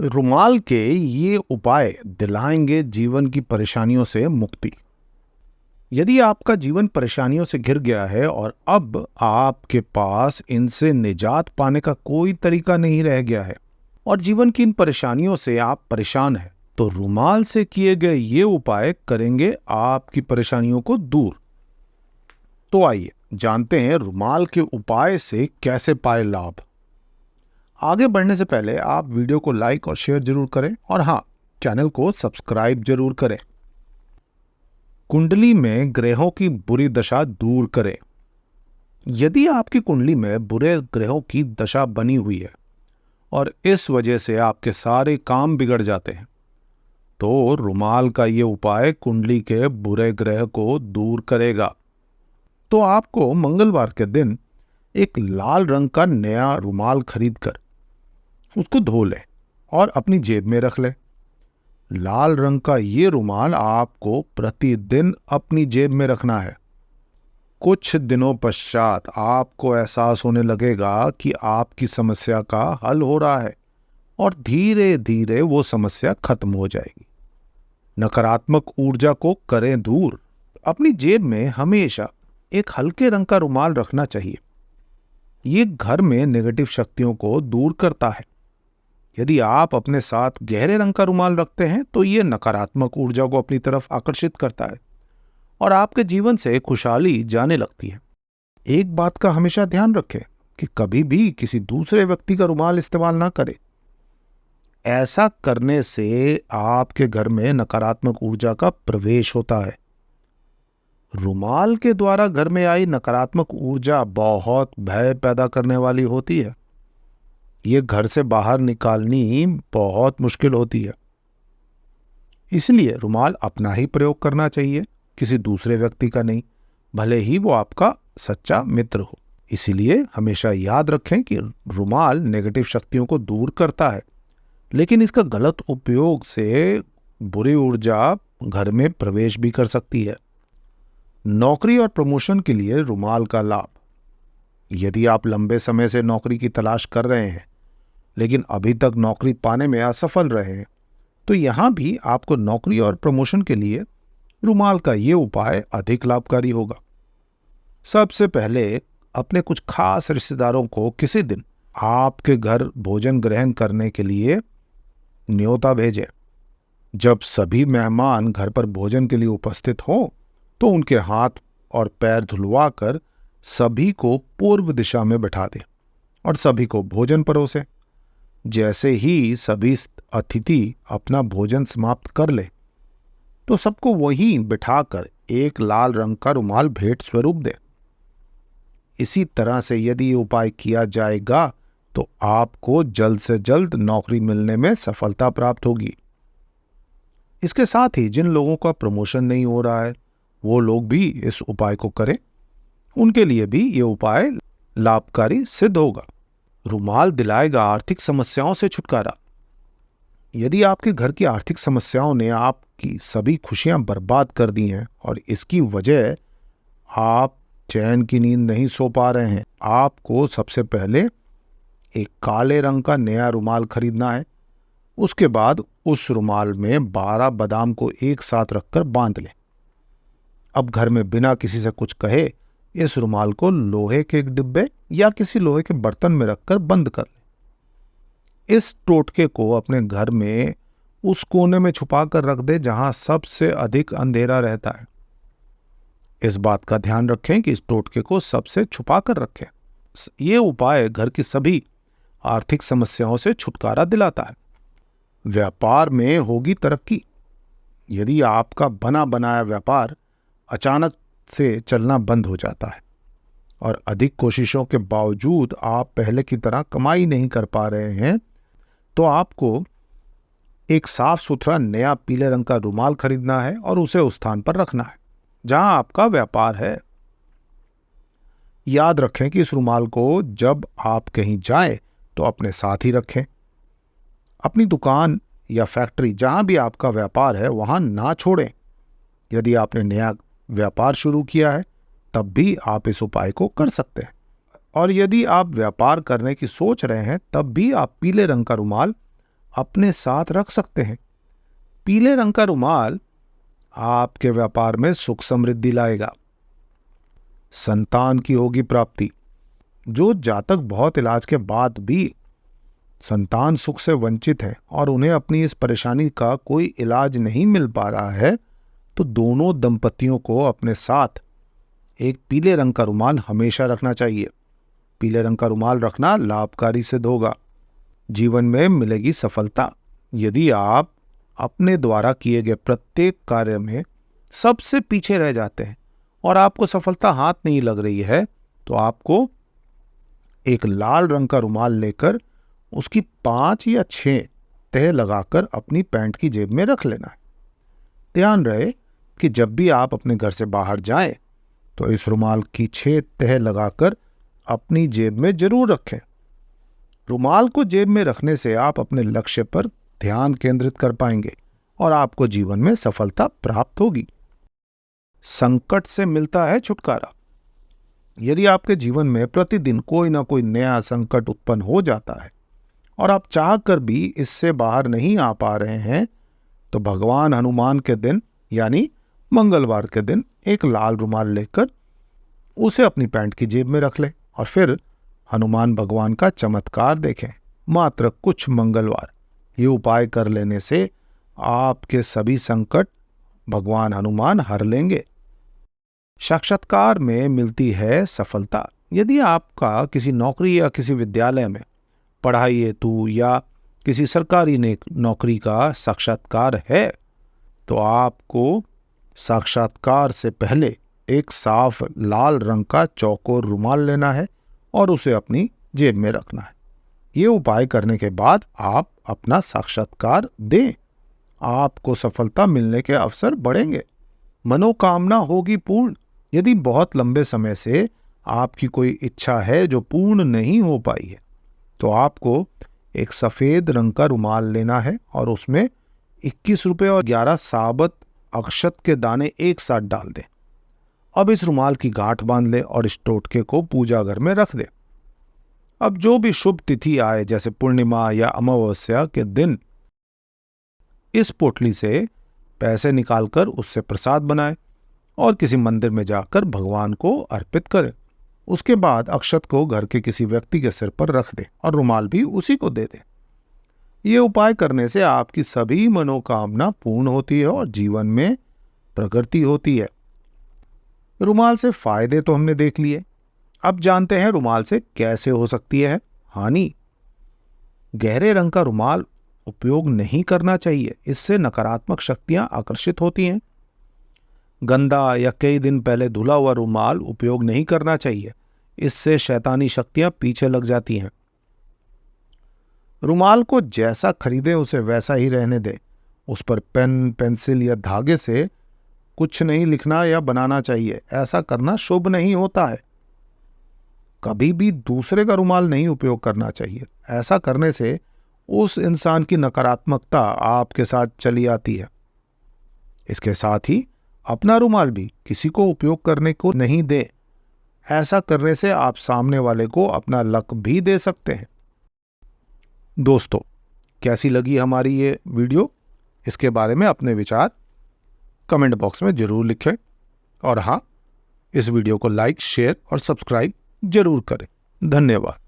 रुमाल के ये उपाय दिलाएंगे जीवन की परेशानियों से मुक्ति। यदि आपका जीवन परेशानियों से घिर गया है और अब आपके पास इनसे निजात पाने का कोई तरीका नहीं रह गया है और जीवन की इन परेशानियों से आप परेशान हैं, तो रुमाल से किए गए ये उपाय करेंगे आपकी परेशानियों को दूर। तो आइए जानते हैं रुमाल के उपाय से कैसे पाए लाभ। आगे बढ़ने से पहले आप वीडियो को लाइक और शेयर जरूर करें और हाँ, चैनल को सब्सक्राइब जरूर करें। कुंडली में ग्रहों की बुरी दशा दूर करें। यदि आपकी कुंडली में बुरे ग्रहों की दशा बनी हुई है और इस वजह से आपके सारे काम बिगड़ जाते हैं, तो रुमाल का ये उपाय कुंडली के बुरे ग्रह को दूर करेगा। तो आपको मंगलवार के दिन एक लाल रंग का नया रुमाल खरीदकर उसको धो लें और अपनी जेब में रख लें। लाल रंग का ये रुमाल आपको प्रतिदिन अपनी जेब में रखना है। कुछ दिनों पश्चात आपको एहसास होने लगेगा कि आपकी समस्या का हल हो रहा है और धीरे धीरे वो समस्या खत्म हो जाएगी। नकारात्मक ऊर्जा को करें दूर। अपनी जेब में हमेशा एक हल्के रंग का रुमाल रखना चाहिए। ये घर में नेगेटिव शक्तियों को दूर करता है। यदि आप अपने साथ गहरे रंग का रुमाल रखते हैं तो ये नकारात्मक ऊर्जा को अपनी तरफ आकर्षित करता है और आपके जीवन से खुशहाली जाने लगती है। एक बात का हमेशा ध्यान रखें कि कभी भी किसी दूसरे व्यक्ति का रुमाल इस्तेमाल ना करें। ऐसा करने से आपके घर में नकारात्मक ऊर्जा का प्रवेश होता है। रुमाल के द्वारा घर में आई नकारात्मक ऊर्जा बहुत भय पैदा करने वाली होती है। ये घर से बाहर निकालनी बहुत मुश्किल होती है। इसलिए रुमाल अपना ही प्रयोग करना चाहिए, किसी दूसरे व्यक्ति का नहीं, भले ही वो आपका सच्चा मित्र हो। इसीलिए हमेशा याद रखें कि रुमाल नेगेटिव शक्तियों को दूर करता है, लेकिन इसका गलत उपयोग से बुरी ऊर्जा घर में प्रवेश भी कर सकती है। नौकरी और प्रमोशन के लिए रुमाल का लाभ। यदि आप लंबे समय से नौकरी की तलाश कर रहे हैं लेकिन अभी तक नौकरी पाने में असफल रहे हैं, तो यहां भी आपको नौकरी और प्रमोशन के लिए रुमाल का ये उपाय अधिक लाभकारी होगा। सबसे पहले अपने कुछ खास रिश्तेदारों को किसी दिन आपके घर भोजन ग्रहण करने के लिए न्योता भेजें। जब सभी मेहमान घर पर भोजन के लिए उपस्थित हों, तो उनके हाथ और पैर धुलवा कर सभी को पूर्व दिशा में बैठा दें और सभी को भोजन परोसें। जैसे ही सभी अतिथि अपना भोजन समाप्त कर ले, तो सबको वहीं बिठाकर एक लाल रंग का रुमाल भेंट स्वरूप दें। इसी तरह से यदि ये उपाय किया जाएगा तो आपको जल्द से जल्द नौकरी मिलने में सफलता प्राप्त होगी। इसके साथ ही जिन लोगों का प्रमोशन नहीं हो रहा है, वो लोग भी इस उपाय को करें। उनके लिए भी ये उपाय लाभकारी सिद्ध होगा। रुमाल दिलाएगा आर्थिक समस्याओं से छुटकारा। यदि आपके घर की आर्थिक समस्याओं ने आपकी सभी खुशियां बर्बाद कर दी हैं और इसकी वजह आप चैन की नींद नहीं सो पा रहे हैं, आपको सबसे पहले एक काले रंग का नया रुमाल खरीदना है। उसके बाद उस रुमाल में 12 बादाम को एक साथ रखकर बांध लें। अब घर में बिना किसी से कुछ कहे इस रुमाल को लोहे के एक डिब्बे या किसी लोहे के बर्तन में रखकर बंद कर लें। इस टोटके को अपने घर में उस कोने में छुपा कर रख दें जहां सबसे अधिक अंधेरा रहता है। इस बात का ध्यान रखें कि इस टोटके को सबसे छुपा कर रखें। ये उपाय घर की सभी आर्थिक समस्याओं से छुटकारा दिलाता है। व्यापार में होगी तरक्की। यदि आपका बना बनाया व्यापार अचानक से चलना बंद हो जाता है और अधिक कोशिशों के बावजूद आप पहले की तरह कमाई नहीं कर पा रहे हैं, तो आपको एक साफ सुथरा नया पीले रंग का रुमाल खरीदना है और उसे उस स्थान पर रखना है जहां आपका व्यापार है। याद रखें कि इस रुमाल को जब आप कहीं जाएं तो अपने साथ ही रखें। अपनी दुकान या फैक्ट्री जहां भी आपका व्यापार है वहां ना छोड़ें। यदि आपने नया व्यापार शुरू किया है तब भी आप इस उपाय को कर सकते हैं। और यदि आप व्यापार करने की सोच रहे हैं तब भी आप पीले रंग का रुमाल अपने साथ रख सकते हैं। पीले रंग का रुमाल आपके व्यापार में सुख समृद्धि लाएगा। संतान की होगी प्राप्ति। जो जातक बहुत इलाज के बाद भी संतान सुख से वंचित है और उन्हें अपनी इस परेशानी का कोई इलाज नहीं मिल पा रहा है, तो दोनों दंपतियों को अपने साथ एक पीले रंग का रुमाल हमेशा रखना चाहिए। पीले रंग का रुमाल रखना लाभकारी सिद्ध होगा। जीवन में मिलेगी सफलता। यदि आप अपने द्वारा किए गए प्रत्येक कार्य में सबसे पीछे रह जाते हैं और आपको सफलता हाथ नहीं लग रही है, तो आपको एक लाल रंग का रुमाल लेकर उसकी 5 या 6 तह लगाकर अपनी पैंट की जेब में रख लेना है। ध्यान रहे कि जब भी आप अपने घर से बाहर जाएं, तो इस रुमाल की 6 तह लगाकर अपनी जेब में जरूर रखें। रुमाल को जेब में रखने से आप अपने लक्ष्य पर ध्यान केंद्रित कर पाएंगे और आपको जीवन में सफलता प्राप्त होगी। संकट से मिलता है छुटकारा। यदि आपके जीवन में प्रतिदिन कोई ना कोई नया संकट उत्पन्न हो जाता है और आप चाहकर भी इससे बाहर नहीं आ पा रहे हैं, तो भगवान हनुमान के दिन यानी मंगलवार के दिन एक लाल रुमाल लेकर उसे अपनी पैंट की जेब में रख लें और फिर हनुमान भगवान का चमत्कार देखें। मात्र कुछ मंगलवार ये उपाय कर लेने से आपके सभी संकट भगवान हनुमान हर लेंगे। साक्षात्कार में मिलती है सफलता। यदि आपका किसी नौकरी या किसी विद्यालय में पढ़ाई हेतु या किसी सरकारी नौकरी का साक्षात्कार है, तो आपको साक्षात्कार से पहले एक साफ लाल रंग का चौकोर रुमाल लेना है और उसे अपनी जेब में रखना है। ये उपाय करने के बाद आप अपना साक्षात्कार दें। आपको सफलता मिलने के अवसर बढ़ेंगे। मनोकामना होगी पूर्ण। यदि बहुत लंबे समय से आपकी कोई इच्छा है जो पूर्ण नहीं हो पाई है, तो आपको एक सफेद रंग का रुमाल लेना है और उसमें 21 रुपए और 11 साबुत अक्षत के दाने एक साथ डाल दें। अब इस रुमाल की गांठ बांध लें और इस टोटके को पूजा घर में रख दें। अब जो भी शुभ तिथि आए, जैसे पूर्णिमा या अमावस्या के दिन, इस पोटली से पैसे निकालकर उससे प्रसाद बनाएं और किसी मंदिर में जाकर भगवान को अर्पित करें। उसके बाद अक्षत को घर के किसी व्यक्ति के सिर पर रख दें और रुमाल भी उसी को दे दें। ये उपाय करने से आपकी सभी मनोकामना पूर्ण होती है और जीवन में प्रगति होती है। रुमाल से फायदे तो हमने देख लिए, अब जानते हैं रुमाल से कैसे हो सकती है हानि। गहरे रंग का रुमाल उपयोग नहीं करना चाहिए, इससे नकारात्मक शक्तियां आकर्षित होती हैं। गंदा या कई दिन पहले धुला हुआ रुमाल उपयोग नहीं करना चाहिए, इससे शैतानी शक्तियां पीछे लग जाती हैं। रुमाल को जैसा खरीदें उसे वैसा ही रहने दें। उस पर पेन, पेंसिल या धागे से कुछ नहीं लिखना या बनाना चाहिए। ऐसा करना शुभ नहीं होता है। कभी भी दूसरे का रुमाल नहीं उपयोग करना चाहिए। ऐसा करने से उस इंसान की नकारात्मकता आपके साथ चली आती है। इसके साथ ही अपना रुमाल भी किसी को उपयोग करने को नहीं दें। ऐसा करने से आप सामने वाले को अपना लक भी दे सकते हैं। दोस्तों, कैसी लगी हमारी ये वीडियो? इसके बारे में अपने विचार कमेंट बॉक्स में जरूर लिखें और हाँ, इस वीडियो को लाइक, शेयर और सब्सक्राइब जरूर करें। धन्यवाद।